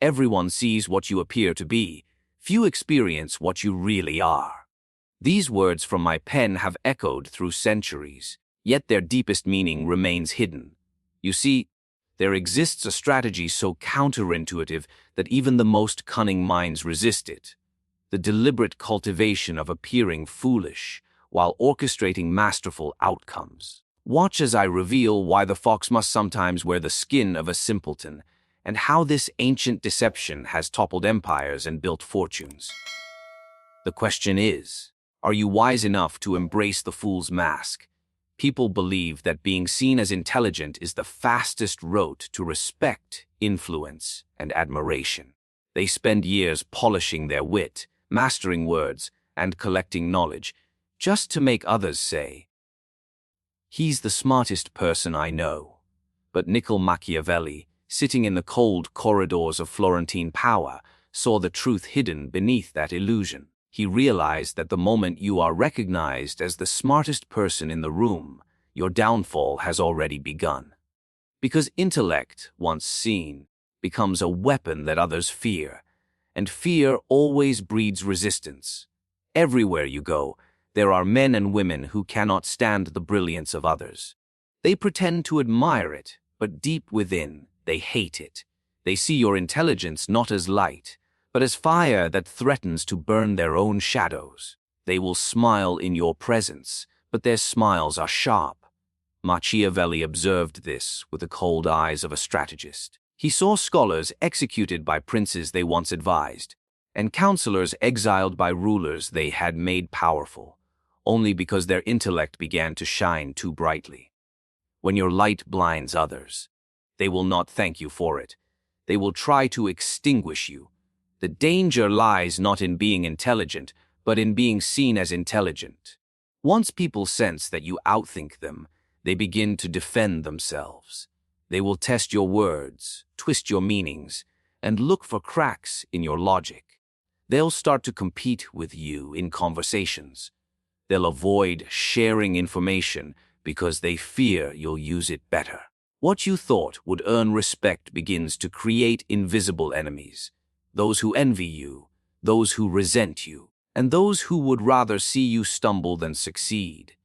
Everyone sees what you appear to be. Few experience what you really are. These words from my pen have echoed through centuries, yet their deepest meaning remains hidden. You see, there exists a strategy so counterintuitive that even the most cunning minds resist it. The deliberate cultivation of appearing foolish while orchestrating masterful outcomes. Watch as I reveal why the fox must sometimes wear the skin of a simpleton, and how this ancient deception has toppled empires and built fortunes. The question is, are you wise enough to embrace the fool's mask? People believe that being seen as intelligent is the fastest road to respect, influence, and admiration. They spend years polishing their wit, mastering words, and collecting knowledge, just to make others say, "He's the smartest person I know." But Niccolò Machiavelli, sitting in the cold corridors of Florentine power, saw the truth hidden beneath that illusion. He realized that the moment you are recognized as the smartest person in the room, your downfall has already begun. Because intellect, once seen, becomes a weapon that others fear, and fear always breeds resistance. Everywhere you go, there are men and women who cannot stand the brilliance of others. They pretend to admire it, but deep within, they hate it. They see your intelligence not as light, but as fire that threatens to burn their own shadows. They will smile in your presence, but their smiles are sharp. Machiavelli observed this with the cold eyes of a strategist. He saw scholars executed by princes they once advised, and counselors exiled by rulers they had made powerful, only because their intellect began to shine too brightly. When your light blinds others, they will not thank you for it. They will try to extinguish you. The danger lies not in being intelligent, but in being seen as intelligent. Once people sense that you outthink them, they begin to defend themselves. They will test your words, twist your meanings, and look for cracks in your logic. They'll start to compete with you in conversations. They'll avoid sharing information because they fear you'll use it better. What you thought would earn respect begins to create invisible enemies. Those who envy you, those who resent you, and those who would rather see you stumble than succeed.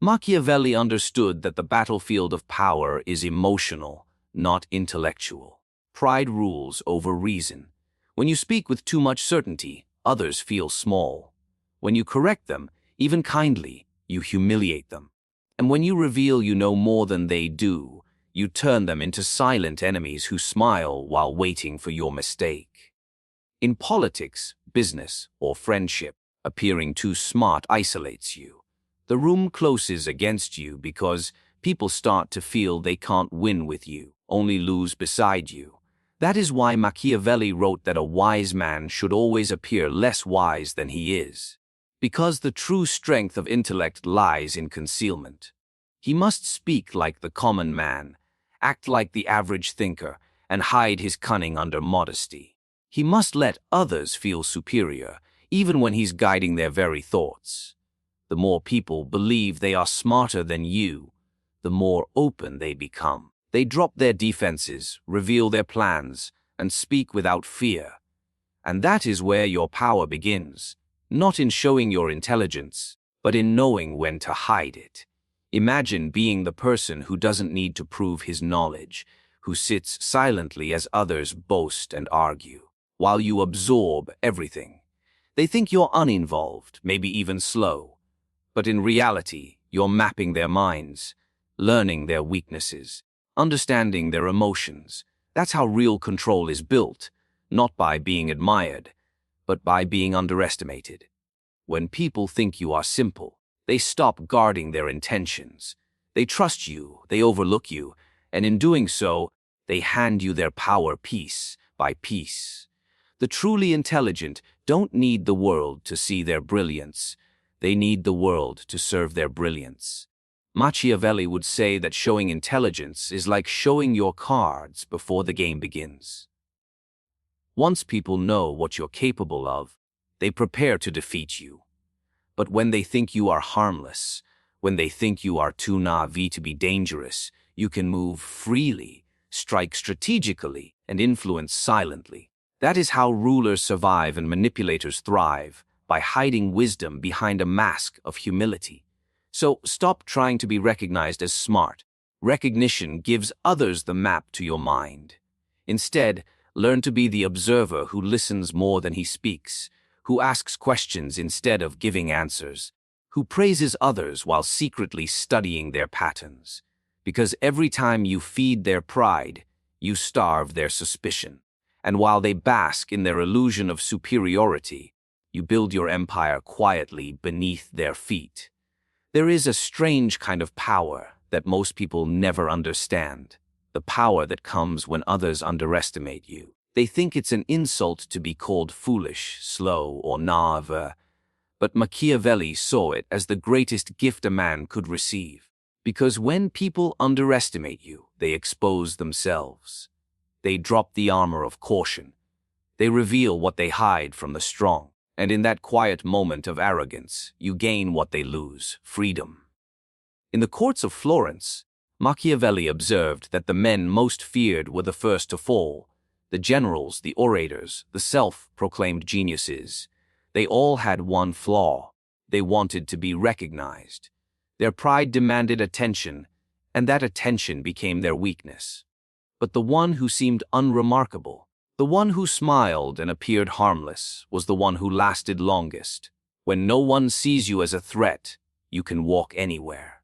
Machiavelli understood that the battlefield of power is emotional, not intellectual. Pride rules over reason. When you speak with too much certainty, others feel small. When you correct them, even kindly, you humiliate them. And when you reveal you know more than they do, you turn them into silent enemies who smile while waiting for your mistake. In politics, business, or friendship, appearing too smart isolates you. The room closes against you because people start to feel they can't win with you, only lose beside you. That is why Machiavelli wrote that a wise man should always appear less wise than he is. Because the true strength of intellect lies in concealment. He must speak like the common man, act like the average thinker, and hide his cunning under modesty. He must let others feel superior, even when he's guiding their very thoughts. The more people believe they are smarter than you, the more open they become. They drop their defenses, reveal their plans, and speak without fear. And that is where your power begins, not in showing your intelligence, but in knowing when to hide it. Imagine being the person who doesn't need to prove his knowledge, who sits silently as others boast and argue, while you absorb everything. They think you're uninvolved, maybe even slow. But in reality, you're mapping their minds, learning their weaknesses, understanding their emotions. That's how real control is built, not by being admired, but by being underestimated. When people think you are simple, they stop guarding their intentions. They trust you, they overlook you, and in doing so, they hand you their power piece by piece. The truly intelligent don't need the world to see their brilliance. They need the world to serve their brilliance. Machiavelli would say that showing intelligence is like showing your cards before the game begins. Once people know what you're capable of, they prepare to defeat you. But when they think you are harmless, when they think you are too naive to be dangerous, you can move freely, strike strategically, and influence silently. That is how rulers survive and manipulators thrive, by hiding wisdom behind a mask of humility. So stop trying to be recognized as smart. Recognition gives others the map to your mind. Instead, learn to be the observer who listens more than he speaks, who asks questions instead of giving answers, who praises others while secretly studying their patterns. Because every time you feed their pride, you starve their suspicion. And while they bask in their illusion of superiority, you build your empire quietly beneath their feet. There is a strange kind of power that most people never understand, the power that comes when others underestimate you. They think it's an insult to be called foolish, slow, or naive, but Machiavelli saw it as the greatest gift a man could receive. Because when people underestimate you, they expose themselves. They drop the armor of caution. They reveal what they hide from the strong. And in that quiet moment of arrogance, you gain what they lose: freedom. In the courts of Florence, Machiavelli observed that the men most feared were the first to fall: the generals, the orators, the self-proclaimed geniuses. They all had one flaw: they wanted to be recognized. Their pride demanded attention, and that attention became their weakness. But the one who seemed unremarkable, the one who smiled and appeared harmless, was the one who lasted longest. When no one sees you as a threat, you can walk anywhere.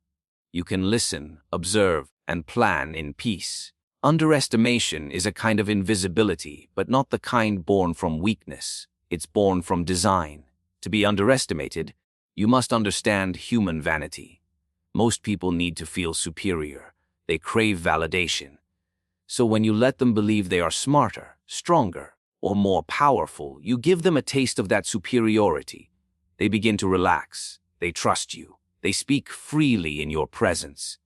You can listen, observe, and plan in peace. Underestimation is a kind of invisibility, but not the kind born from weakness. It's born from design. To be underestimated, you must understand human vanity. Most people need to feel superior. They crave validation. So when you let them believe they are smarter, stronger, or more powerful, you give them a taste of that superiority. They begin to relax. They trust you. They speak freely in your presence.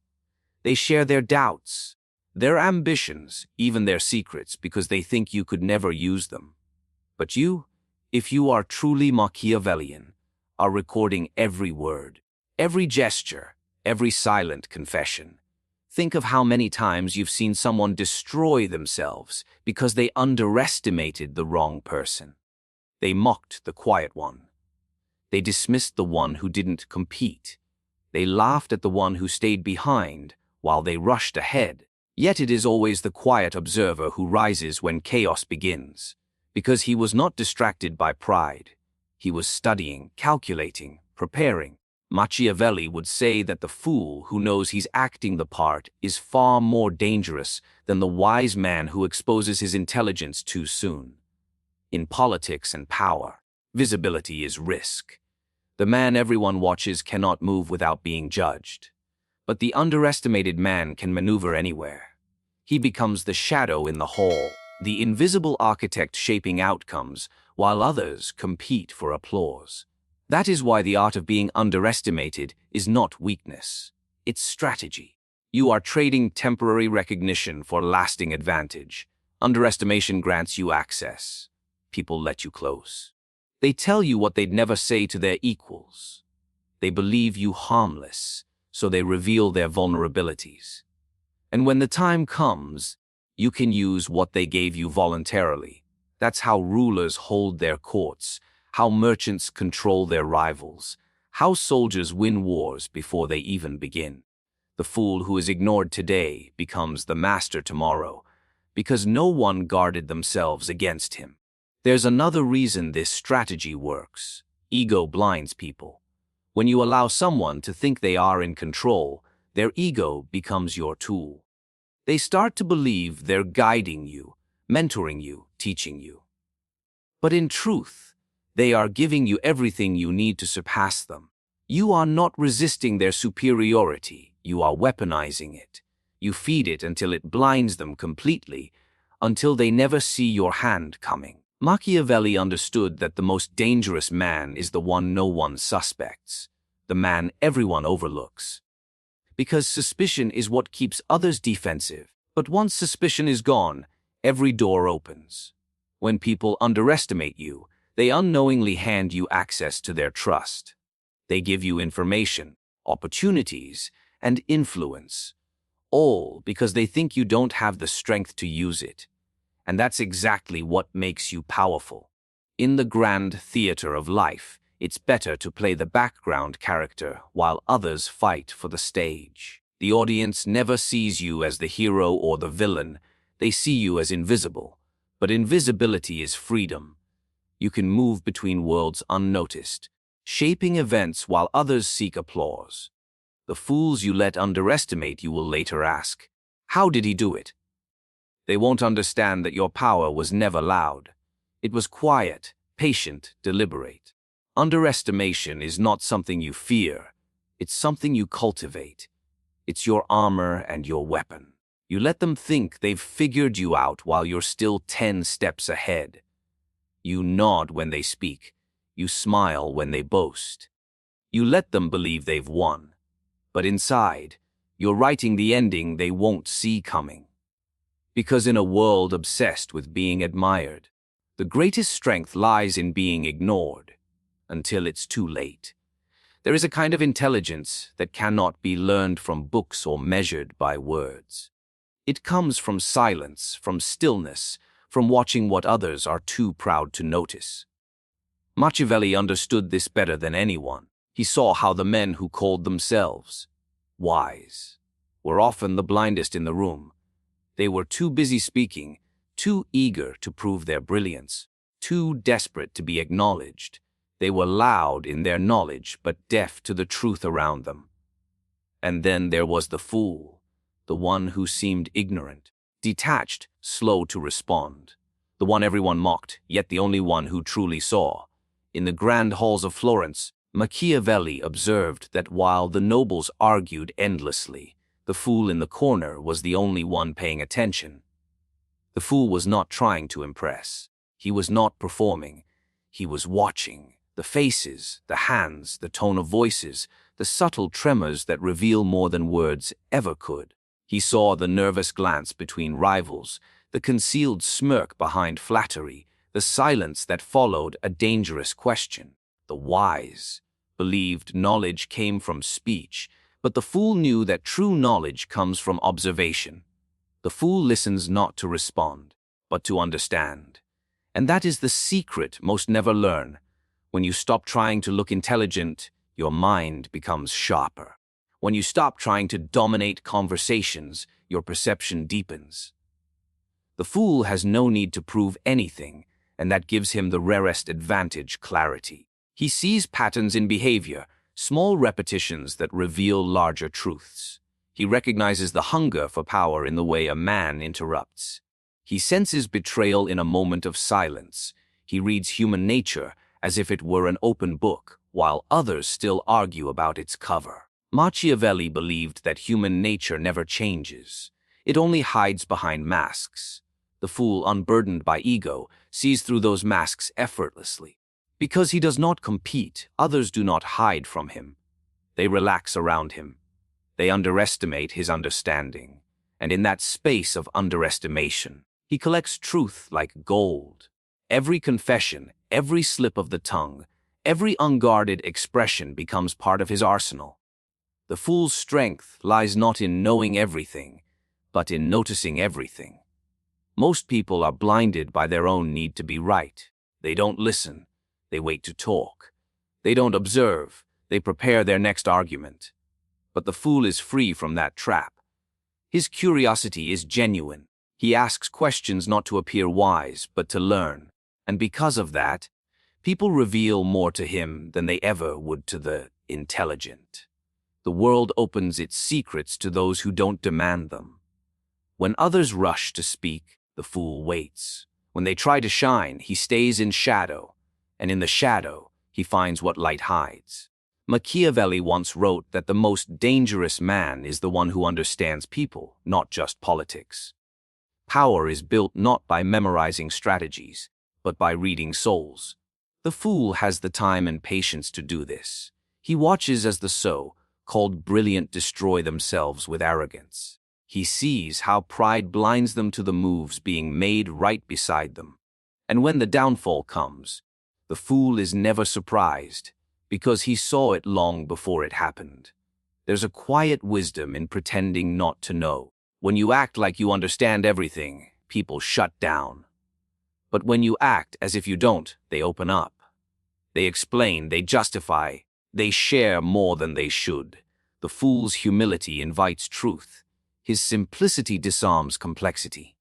They share their doubts, their ambitions, even their secrets, because they think you could never use them. But you, if you are truly Machiavellian, are recording every word, every gesture, every silent confession. Think of how many times you've seen someone destroy themselves because they underestimated the wrong person. They mocked the quiet one. They dismissed the one who didn't compete. They laughed at the one who stayed behind while they rushed ahead. Yet it is always the quiet observer who rises when chaos begins, because he was not distracted by pride. He was studying, calculating, preparing. Machiavelli would say that the fool who knows he's acting the part is far more dangerous than the wise man who exposes his intelligence too soon. In politics and power, visibility is risk. The man everyone watches cannot move without being judged. But the underestimated man can maneuver anywhere. He becomes the shadow in the hall, the invisible architect shaping outcomes, while others compete for applause. That is why the art of being underestimated is not weakness. It's strategy. You are trading temporary recognition for lasting advantage. Underestimation grants you access. People let you close. They tell you what they'd never say to their equals. They believe you harmless, so they reveal their vulnerabilities. And when the time comes, you can use what they gave you voluntarily. That's how rulers hold their courts, how merchants control their rivals, how soldiers win wars before they even begin. The fool who is ignored today becomes the master tomorrow, because no one guarded themselves against him. There's another reason this strategy works. Ego blinds people. When you allow someone to think they are in control, their ego becomes your tool. They start to believe they're guiding you, mentoring you, teaching you. But in truth, they are giving you everything you need to surpass them. You are not resisting their superiority, you are weaponizing it. You feed it until it blinds them completely, until they never see your hand coming. Machiavelli understood that the most dangerous man is the one no one suspects, the man everyone overlooks. Because suspicion is what keeps others defensive. But once suspicion is gone, every door opens. When people underestimate you, they unknowingly hand you access to their trust. They give you information, opportunities, and influence, all because they think you don't have the strength to use it. And that's exactly what makes you powerful. In the grand theater of life, it's better to play the background character while others fight for the stage. The audience never sees you as the hero or the villain. They see you as invisible. But invisibility is freedom. You can move between worlds unnoticed, shaping events while others seek applause. The fools you let underestimate you will later ask, how did he do it? They won't understand that your power was never loud. It was quiet, patient, deliberate. Underestimation is not something you fear. It's something you cultivate. It's your armor and your weapon. You let them think they've figured you out while you're still 10 steps ahead. You nod when they speak. You smile when they boast. You let them believe they've won. But inside, you're writing the ending they won't see coming. Because in a world obsessed with being admired, the greatest strength lies in being ignored until it's too late. There is a kind of intelligence that cannot be learned from books or measured by words. It comes from silence, from stillness, from watching what others are too proud to notice. Machiavelli understood this better than anyone. He saw how the men who called themselves wise were often the blindest in the room. They were too busy speaking, too eager to prove their brilliance, too desperate to be acknowledged. They were loud in their knowledge, but deaf to the truth around them. And then there was the fool, the one who seemed ignorant, detached, slow to respond, the one everyone mocked, yet the only one who truly saw. In the grand halls of Florence, Machiavelli observed that while the nobles argued endlessly, the fool in the corner was the only one paying attention. The fool was not trying to impress. He was not performing. He was watching. The faces, the hands, the tone of voices, the subtle tremors that reveal more than words ever could. He saw the nervous glance between rivals, the concealed smirk behind flattery, the silence that followed a dangerous question. The wise believed knowledge came from speech, but the fool knew that true knowledge comes from observation. The fool listens not to respond, but to understand. And that is the secret most never learn. When you stop trying to look intelligent, your mind becomes sharper. When you stop trying to dominate conversations, your perception deepens. The fool has no need to prove anything, and that gives him the rarest advantage, clarity. He sees patterns in behavior, small repetitions that reveal larger truths. He recognizes the hunger for power in the way a man interrupts. He senses betrayal in a moment of silence. He reads human nature as if it were an open book, while others still argue about its cover. Machiavelli believed that human nature never changes. It only hides behind masks. The fool, unburdened by ego, sees through those masks effortlessly. Because he does not compete, others do not hide from him. They relax around him. They underestimate his understanding. And in that space of underestimation, he collects truth like gold. Every confession, every slip of the tongue, every unguarded expression becomes part of his arsenal. The fool's strength lies not in knowing everything, but in noticing everything. Most people are blinded by their own need to be right. They don't listen. They wait to talk. They don't observe. They prepare their next argument. But the fool is free from that trap. His curiosity is genuine. He asks questions not to appear wise, but to learn. And because of that, people reveal more to him than they ever would to the intelligent. The world opens its secrets to those who don't demand them. When others rush to speak, the fool waits. When they try to shine, he stays in shadow. And in the shadow, he finds what light hides. Machiavelli once wrote that the most dangerous man is the one who understands people, not just politics. Power is built not by memorizing strategies, but by reading souls. The fool has the time and patience to do this. He watches as the so-called brilliant destroy themselves with arrogance. He sees how pride blinds them to the moves being made right beside them. And when the downfall comes, the fool is never surprised, because he saw it long before it happened. There's a quiet wisdom in pretending not to know. When you act like you understand everything, people shut down. But when you act as if you don't, they open up. They explain, they justify, they share more than they should. The fool's humility invites truth. His simplicity disarms complexity.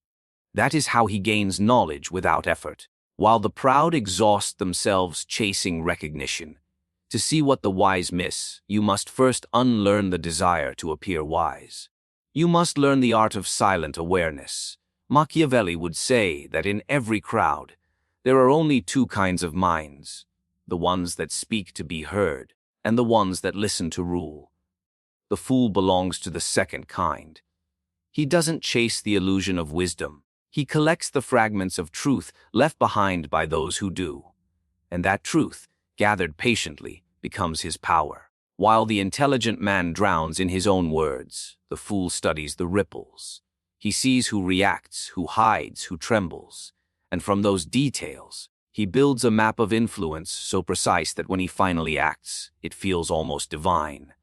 That is how he gains knowledge without effort, while the proud exhaust themselves chasing recognition. To see what the wise miss, you must first unlearn the desire to appear wise. You must learn the art of silent awareness. Machiavelli would say that in every crowd, there are only two kinds of minds, the ones that speak to be heard, and the ones that listen to rule. The fool belongs to the second kind. He doesn't chase the illusion of wisdom. He collects the fragments of truth left behind by those who do. And that truth, gathered patiently, becomes his power. While the intelligent man drowns in his own words, the fool studies the ripples. He sees who reacts, who hides, who trembles. And from those details, he builds a map of influence so precise that when he finally acts, it feels almost divine.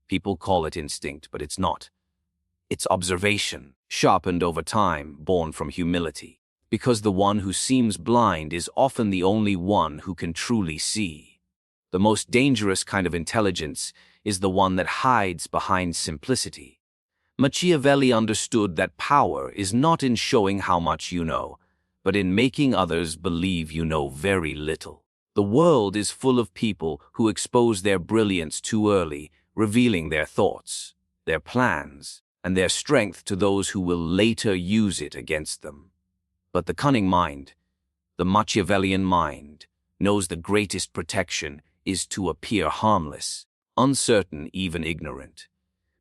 People call it instinct, but it's not. It's observation, sharpened over time, born from humility. Because the one who seems blind is often the only one who can truly see. The most dangerous kind of intelligence is the one that hides behind simplicity. Machiavelli understood that power is not in showing how much you know, but in making others believe you know very little. The world is full of people who expose their brilliance too early, revealing their thoughts, their plans, and their strength to those who will later use it against them. But the cunning mind, the Machiavellian mind, knows the greatest protection is to appear harmless, uncertain, even ignorant.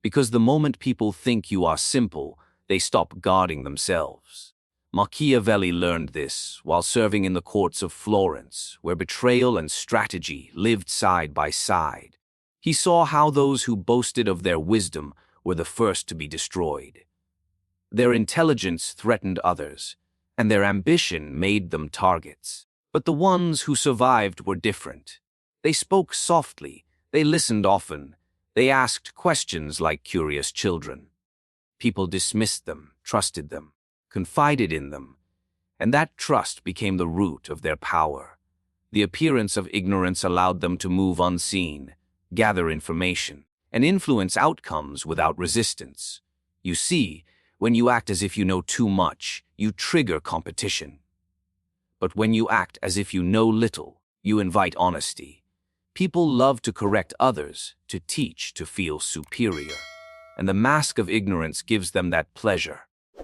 Because the moment people think you are simple, they stop guarding themselves. Machiavelli learned this while serving in the courts of Florence, where betrayal and strategy lived side by side. He saw how those who boasted of their wisdom were the first to be destroyed. Their intelligence threatened others, and their ambition made them targets. But the ones who survived were different. They spoke softly, they listened often, they asked questions like curious children. People dismissed them, trusted them, confided in them, and that trust became the root of their power. The appearance of ignorance allowed them to move unseen, gather information, and influence outcomes without resistance. You see, when you act as if you know too much, you trigger competition. But when you act as if you know little, you invite honesty. People love to correct others, to teach, to feel superior. And the mask of ignorance gives them that pleasure.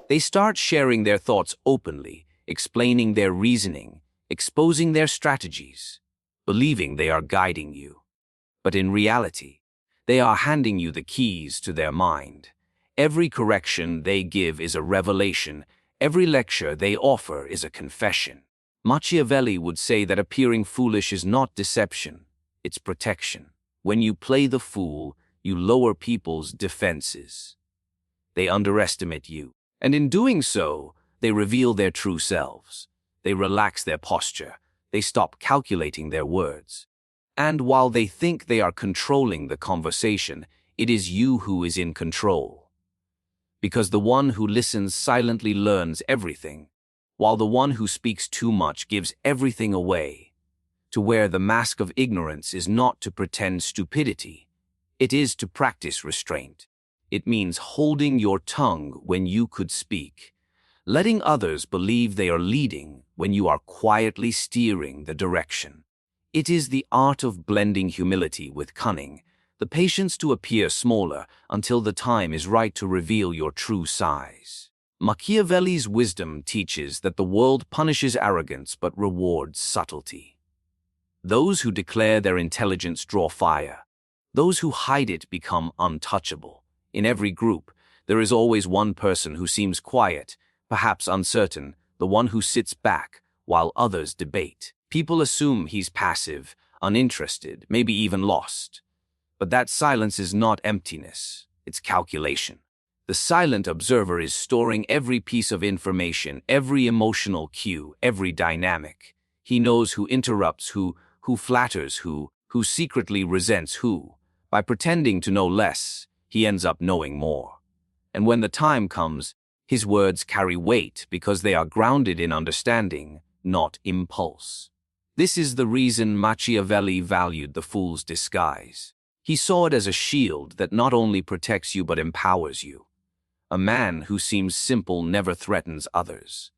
They start sharing their thoughts openly, explaining their reasoning, exposing their strategies, believing they are guiding you. But in reality, they are handing you the keys to their mind. Every correction they give is a revelation. Every lecture they offer is a confession. Machiavelli would say that appearing foolish is not deception, it's protection. When you play the fool, you lower people's defenses. They underestimate you, and in doing so, they reveal their true selves. They relax their posture. They stop calculating their words. And while they think they are controlling the conversation, it is you who is in control. Because the one who listens silently learns everything, while the one who speaks too much gives everything away. To wear the mask of ignorance is not to pretend stupidity. It is to practice restraint. It means holding your tongue when you could speak, letting others believe they are leading when you are quietly steering the direction. It is the art of blending humility with cunning, the patience to appear smaller until the time is right to reveal your true size. Machiavelli's wisdom teaches that the world punishes arrogance but rewards subtlety. Those who declare their intelligence draw fire. Those who hide it become untouchable. In every group, there is always one person who seems quiet, perhaps uncertain, the one who sits back while others debate. People assume he's passive, uninterested, maybe even lost. But that silence is not emptiness, it's calculation. The silent observer is storing every piece of information, every emotional cue, every dynamic. He knows who interrupts who flatters who secretly resents who. By pretending to know less, he ends up knowing more. And when the time comes, His words carry weight because they are grounded in understanding, not impulse. This is the reason Machiavelli valued the fool's disguise. He saw it as a shield that not only protects you but empowers you. A man who seems simple never threatens others.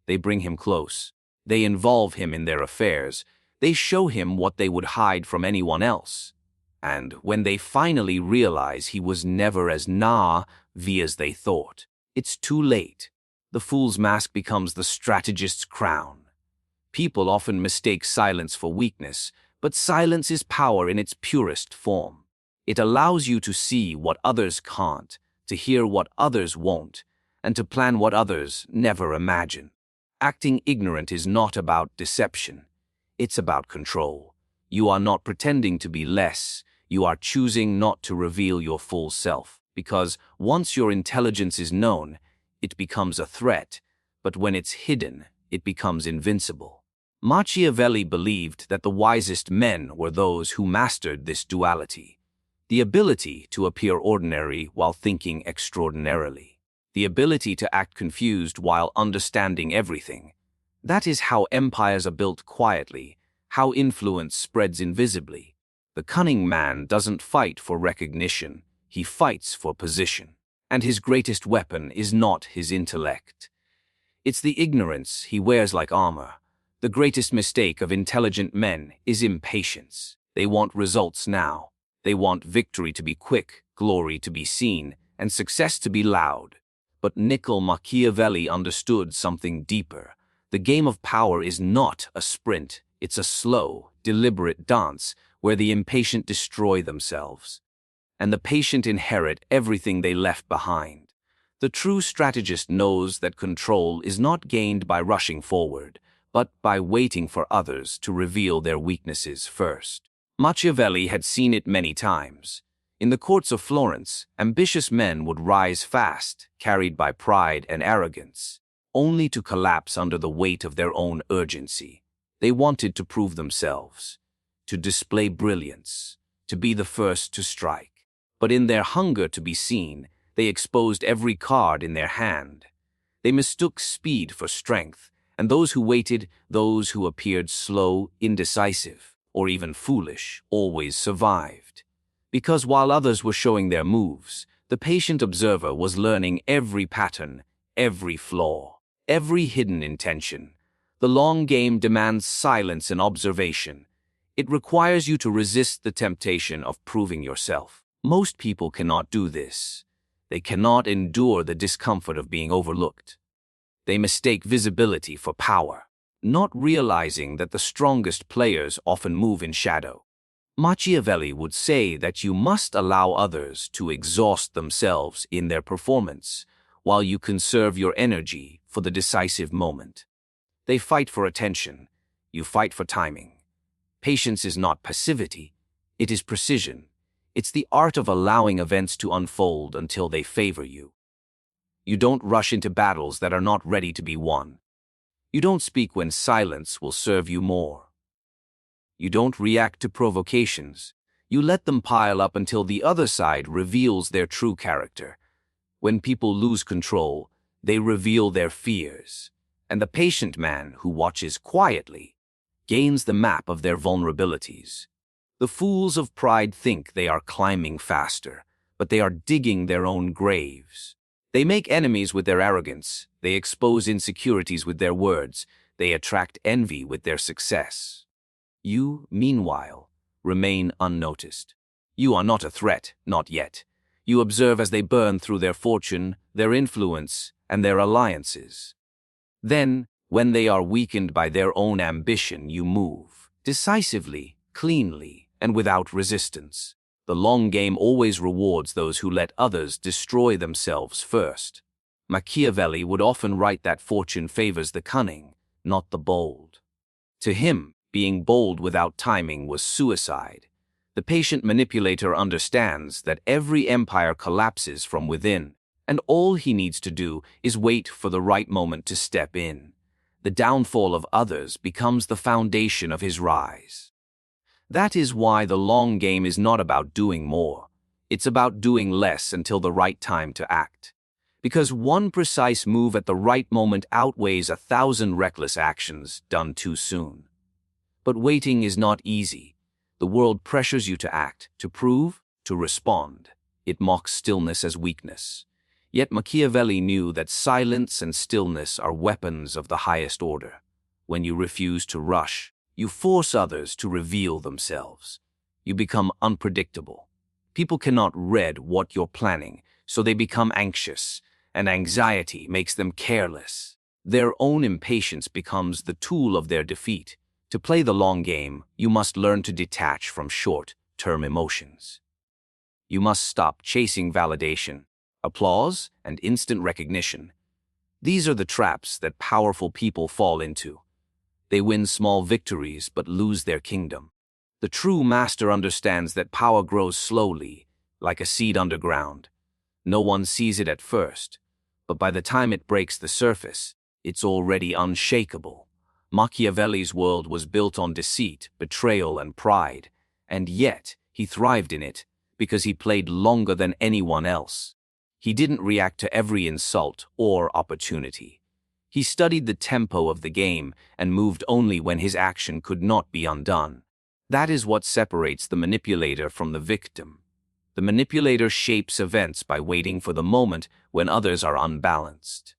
They bring him close. They involve him in their affairs. They show him what they would hide from anyone else. And when they finally realize he was never as naive as they thought, it's too late. The fool's mask becomes the strategist's crown. People often mistake silence for weakness, but silence is power in its purest form. It allows you to see what others can't, to hear what others won't, and to plan what others never imagine. Acting ignorant is not about deception. It's about control. You are not pretending to be less. You are choosing not to reveal your full self, because once your intelligence is known, it becomes a threat, but when it's hidden, it becomes invincible. Machiavelli believed that the wisest men were those who mastered this duality, the ability to appear ordinary while thinking extraordinarily, the ability to act confused while understanding everything. That is how empires are built quietly, how influence spreads invisibly. The cunning man doesn't fight for recognition, he fights for position. And his greatest weapon is not his intellect. It's the ignorance he wears like armor. The greatest mistake of intelligent men is impatience. They want results now. They want victory to be quick, glory to be seen, and success to be loud. But Niccolò Machiavelli understood something deeper. The game of power is not a sprint. It's a slow, deliberate dance where the impatient destroy themselves, and the patient inherit everything they left behind. The true strategist knows that control is not gained by rushing forward, but by waiting for others to reveal their weaknesses first. Machiavelli had seen it many times. In the courts of Florence, ambitious men would rise fast, carried by pride and arrogance, only to collapse under the weight of their own urgency. They wanted to prove themselves, to display brilliance, to be the first to strike. But in their hunger to be seen, they exposed every card in their hand. They mistook speed for strength, and those who waited, those who appeared slow, indecisive, or even foolish, always survived. Because while others were showing their moves, the patient observer was learning every pattern, every flaw, every hidden intention. The long game demands silence and observation. It requires you to resist the temptation of proving yourself. Most people cannot do this. They cannot endure the discomfort of being overlooked. They mistake visibility for power, not realizing that the strongest players often move in shadow. Machiavelli would say that you must allow others to exhaust themselves in their performance, while you conserve your energy for the decisive moment. They fight for attention. You fight for timing. Patience is not passivity. It is precision. It's the art of allowing events to unfold until they favor you. You don't rush into battles that are not ready to be won. You don't speak when silence will serve you more. You don't react to provocations. You let them pile up until the other side reveals their true character. When people lose control, they reveal their fears. And the patient man who watches quietly gains the map of their vulnerabilities. The fools of pride think they are climbing faster, but they are digging their own graves. They make enemies with their arrogance. They expose insecurities with their words. They attract envy with their success. You, meanwhile, remain unnoticed. You are not a threat, not yet. You observe as they burn through their fortune, their influence, and their alliances. Then, when they are weakened by their own ambition, you move, decisively, cleanly, and without resistance. The long game always rewards those who let others destroy themselves first. Machiavelli would often write that fortune favors the cunning, not the bold. To him, being bold without timing was suicide. The patient manipulator understands that every empire collapses from within, and all he needs to do is wait for the right moment to step in. The downfall of others becomes the foundation of his rise. That is why the long game is not about doing more. It's about doing less until the right time to act. because one precise move at the right moment outweighs 1,000 reckless actions done too soon. But waiting is not easy. The world pressures you to act, to prove, to respond. It mocks stillness as weakness. Yet Machiavelli knew that silence and stillness are weapons of the highest order. When you refuse to rush, you force others to reveal themselves. You become unpredictable. People cannot read what you're planning, so they become anxious, and anxiety makes them careless. Their own impatience becomes the tool of their defeat. To play the long game, you must learn to detach from short-term emotions. You must stop chasing validation, applause, and instant recognition. These are the traps that powerful people fall into. They win small victories but lose their kingdom. The true master understands that power grows slowly, like a seed underground. No one sees it at first, but by the time it breaks the surface, it's already unshakable. Machiavelli's world was built on deceit, betrayal, and pride, and yet he thrived in it because he played longer than anyone else. He didn't react to every insult or opportunity. He studied the tempo of the game and moved only when his action could not be undone. That is what separates the manipulator from the victim. The manipulator shapes events by waiting for the moment when others are unbalanced.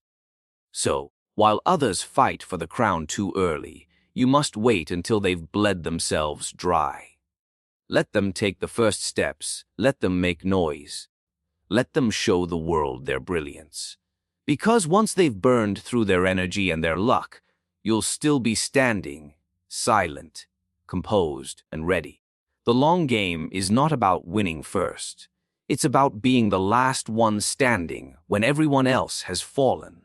So, while others fight for the crown too early, you must wait until they've bled themselves dry. Let them take the first steps, let them make noise. Let them show the world their brilliance. Because once they've burned through their energy and their luck, you'll still be standing, silent, composed, and ready. The long game is not about winning first. It's about being the last one standing when everyone else has fallen.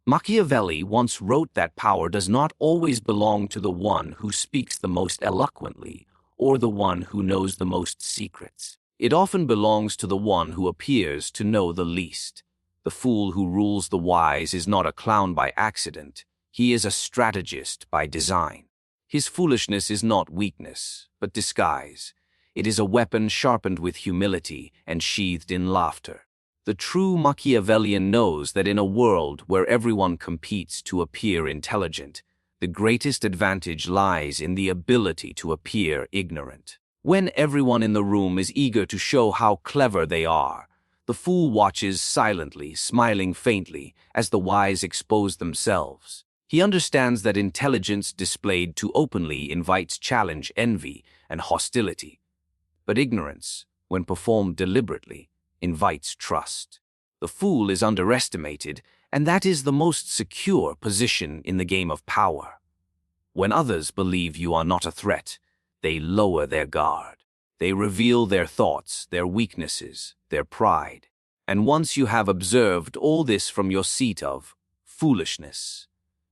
Machiavelli once wrote that power does not always belong to the one who speaks the most eloquently or the one who knows the most secrets. It often belongs to the one who appears to know the least. The fool who rules the wise is not a clown by accident. He is a strategist by design. His foolishness is not weakness, but disguise. It is a weapon sharpened with humility and sheathed in laughter. The true Machiavellian knows that in a world where everyone competes to appear intelligent, the greatest advantage lies in the ability to appear ignorant. When everyone in the room is eager to show how clever they are, the fool watches silently, smiling faintly, as the wise expose themselves. He understands that intelligence displayed too openly invites challenge, envy, and hostility. But ignorance, when performed deliberately, invites trust. The fool is underestimated, and that is the most secure position in the game of power. When others believe you are not a threat, they lower their guard. They reveal their thoughts, their weaknesses, their pride. And once you have observed all this from your seat of foolishness,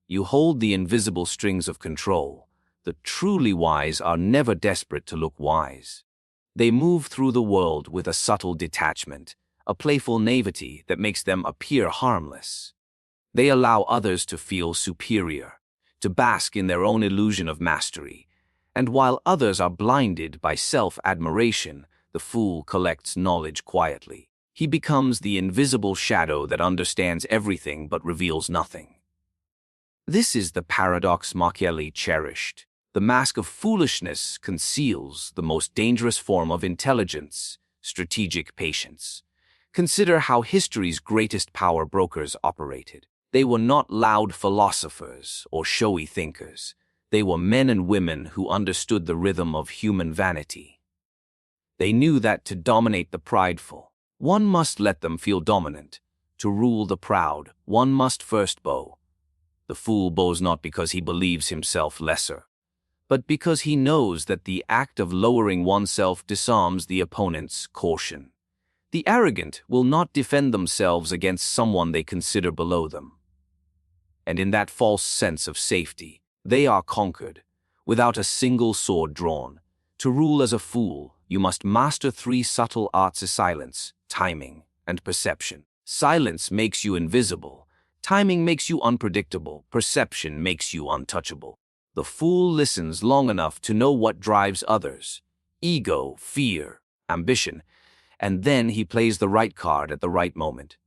you hold the invisible strings of control. The truly wise are never desperate to look wise. They move through the world with a subtle detachment, a playful naivety that makes them appear harmless. They allow others to feel superior, to bask in their own illusion of mastery. And while others are blinded by self-admiration, the fool collects knowledge quietly. He becomes the invisible shadow that understands everything but reveals nothing. This is the paradox Machiavelli cherished. The mask of foolishness conceals the most dangerous form of intelligence, strategic patience. Consider how history's greatest power brokers operated. They were not loud philosophers or showy thinkers. They were men and women who understood the rhythm of human vanity. They knew that to dominate the prideful, one must let them feel dominant. To rule the proud, one must first bow. The fool bows not because he believes himself lesser, but because he knows that the act of lowering oneself disarms the opponent's caution. The arrogant will not defend themselves against someone they consider below them. And in that false sense of safety, they are conquered, without a single sword drawn. To rule as a fool, you must master 3 subtle arts of silence, timing, and perception. Silence makes you invisible. Timing makes you unpredictable. Perception makes you untouchable. The fool listens long enough to know what drives others: ego, fear, ambition, and then he plays the right card at the right moment.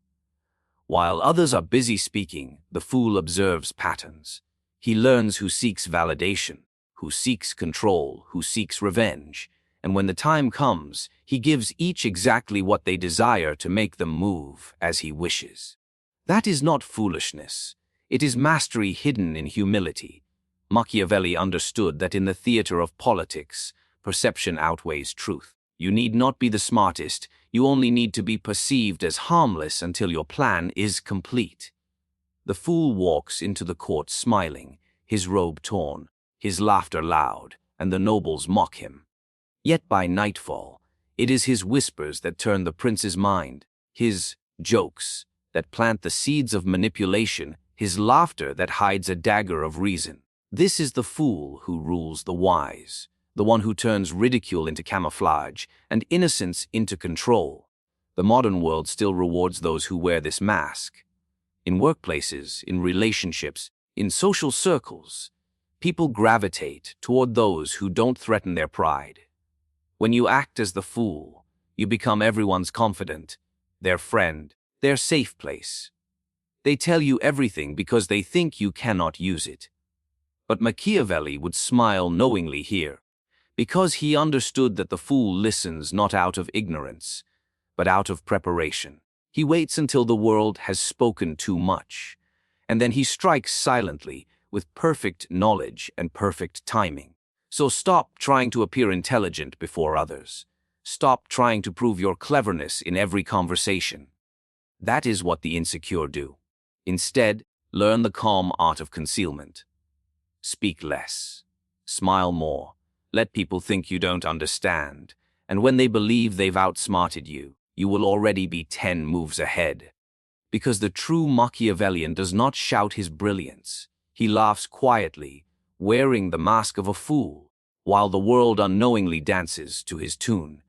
While others are busy speaking, the fool observes patterns. He learns who seeks validation, who seeks control, who seeks revenge, and when the time comes, he gives each exactly what they desire to make them move as he wishes. That is not foolishness. It is mastery hidden in humility. Machiavelli understood that in the theater of politics, perception outweighs truth. You need not be the smartest, you only need to be perceived as harmless until your plan is complete. The fool walks into the court smiling, his robe torn, his laughter loud, and the nobles mock him. Yet by nightfall, it is his whispers that turn the prince's mind, his jokes that plant the seeds of manipulation, his laughter that hides a dagger of reason. This is the fool who rules the wise, the one who turns ridicule into camouflage and innocence into control. The modern world still rewards those who wear this mask. In workplaces, in relationships, in social circles, people gravitate toward those who don't threaten their pride. When you act as the fool, you become everyone's confidant, their friend, their safe place. They tell you everything because they think you cannot use it. But Machiavelli would smile knowingly here, because he understood that the fool listens not out of ignorance, but out of preparation. He waits until the world has spoken too much, and then he strikes silently with perfect knowledge and perfect timing. So stop trying to appear intelligent before others. Stop trying to prove your cleverness in every conversation. That is what the insecure do. Instead, learn the calm art of concealment. Speak less. Smile more. Let people think you don't understand. And when they believe they've outsmarted you, you will already be 10 moves ahead. Because the true Machiavellian does not shout his brilliance. He laughs quietly, wearing the mask of a fool, while the world unknowingly dances to his tune.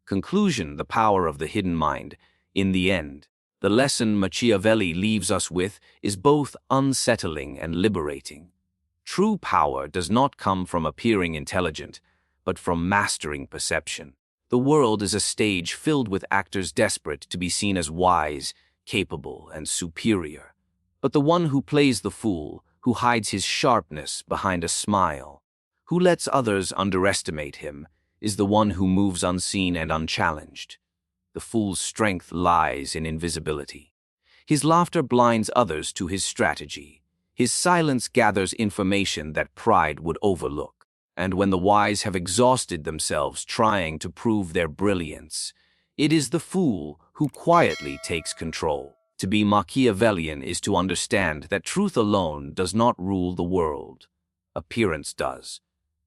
Conclusion: the power of the hidden mind. In the end, the lesson Machiavelli leaves us with is both unsettling and liberating. True power does not come from appearing intelligent, but from mastering perception. The world is a stage filled with actors desperate to be seen as wise, capable, and superior. But the one who plays the fool, who hides his sharpness behind a smile, who lets others underestimate him, is the one who moves unseen and unchallenged. The fool's strength lies in invisibility. His laughter blinds others to his strategy. His silence gathers information that pride would overlook. And when the wise have exhausted themselves trying to prove their brilliance, it is the fool who quietly takes control. To be Machiavellian is to understand that truth alone does not rule the world. Appearance does.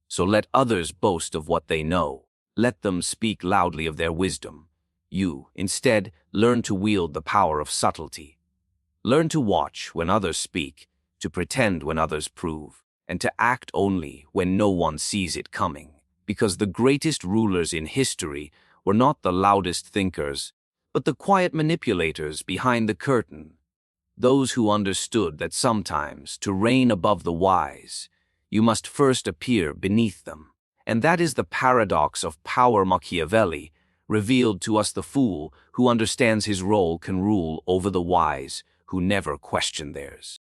So let others boast of what they know. Let them speak loudly of their wisdom. You, instead, learn to wield the power of subtlety. Learn to watch when others speak, to pretend when others prove, and to act only when no one sees it coming. Because the greatest rulers in history were not the loudest thinkers, but the quiet manipulators behind the curtain. Those who understood that sometimes, to reign above the wise, you must first appear beneath them. And that is the paradox of power. Machiavelli revealed to us the fool who understands his role can rule over the wise who never question theirs.